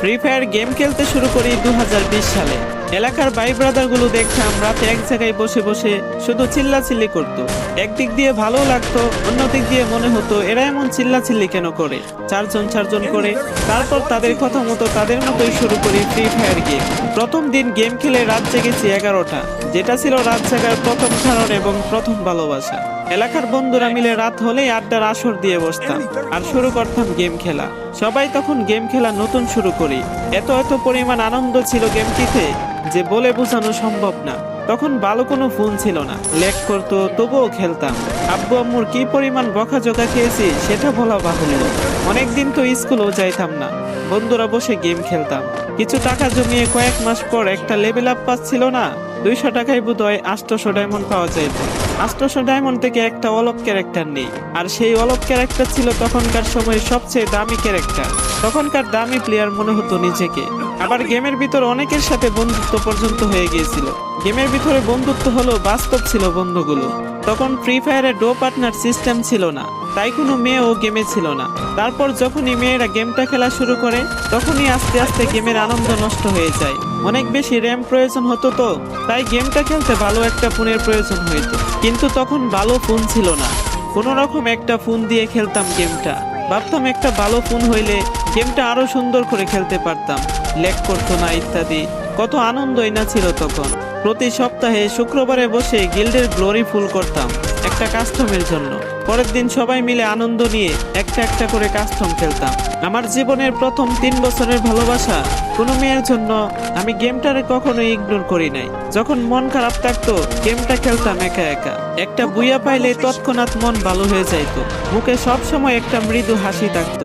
Free fire game খেলতে শুরু করি 2020 সালে। এলাকার ভাই ব্রাদারগুলো দেখতাম রাতে এক জায়গায় বসে বসে শুধু চিল্লাচিল্লি করতো। একদিক দিয়ে ভালো লাগতো, অন্য দিক দিয়ে মনে হতো এরা এমন চিল্লাচিল্লি কেন করে, চারজন চারজন করে। তারপর তাদের কথা মতো তাদের মতোই শুরু করি ফ্রি ফায়ার গেম। প্রথম দিন গেম খেলে রাত জেগেছি 11টা, যেটা ছিল রাত জাগার প্রথম কারণ এবং প্রথম ভালোবাসা। এলাকার বন্ধুরা মিলে রাত হলেই আড্ডার আসর দিয়ে বসতাম আর শুরু করতাম গেম খেলা। সবাই তখন গেম খেলা নতুন শুরু করি, এত এত পরিমাণ আনন্দ ছিল গেমটিতে যে বলে বোঝানো সম্ভব না। তখন ভালো কোনো ফোন ছিল না, ল্যাগ করতো, তবুও খেলতাম। আব্বু আম্মুর কি পরিমাণ বকাঝকা খেয়েছি সেটা বলা বাহুল্য। অনেকদিন তো স্কুলেও যাইতাম না, বন্ধুরা বসে গেম খেলতাম। কিছু টাকা জমিয়ে কয়েক মাস পর একটা লেভেল আপ পাস ছিল না, 200 টাকায় বোধহয় 800 ডায়মন্ড পাওয়া যেত। 800 ডায়মন্ড থেকে একটা অলক ক্যারেক্টার নেই, আর সেই অলক ক্যারেক্টার ছিল তখনকার সময়ে সবচেয়ে দামি ক্যারেক্টার। তখনকার দামি প্লেয়ার মনে হতো নিজেকে। আবার গেমের ভিতর অনেকের সাথে বন্ধুত্ব পর্যন্ত হয়ে গিয়েছিল। গেমের ভিতরে বন্ধুত্ব হলো বাস্তব ছিল বন্ধুগুলো। তখন ফ্রি ফায়ারে ডো পার্টনার সিস্টেম ছিল না, তাই কোনো মেয়েও গেমে ছিল না। তারপর যখনই মেয়েরা গেমটা খেলা শুরু করে তখনই আস্তে আস্তে গেমের আনন্দ নষ্ট হয়ে যায়। অনেক বেশি র্যাম প্রয়োজন হতো, তো তাই গেমটা খেলতে ভালো একটা ফোনের প্রয়োজন হইতো। কিন্তু তখন ভালো ফোন ছিল না, কোনো রকম একটা ফোন দিয়ে খেলতাম গেমটা। ভাবতাম একটা ভালো ফোন হইলে গেমটা আরো সুন্দর করে খেলতে পারতাম, ল্যাগ করতো না ইত্যাদি। কত আনন্দই না ছিল তখন। প্রতি সপ্তাহে শুক্রবারে বসে গিল্ডের গ্লোরি ফুল করতাম একটা কাস্টমের জন্য। পরের দিন সবাই মিলে আনন্দ নিয়ে একটা একটা করে কাস্টম খেলতাম। আমার জীবনের প্রথম 3 বছরের ভালোবাসা কোনো মেয়ের জন্য আমি গেমটারে কখনো ইগনোর করি নাই। যখন মন খারাপ থাকতো গেমটা খেলতাম একা একা। একটা বুইয়া পাইলে তৎক্ষণাৎ মন ভালো হয়ে যাইতো, মুখে সব সময় একটা মৃদু হাসি থাকতো।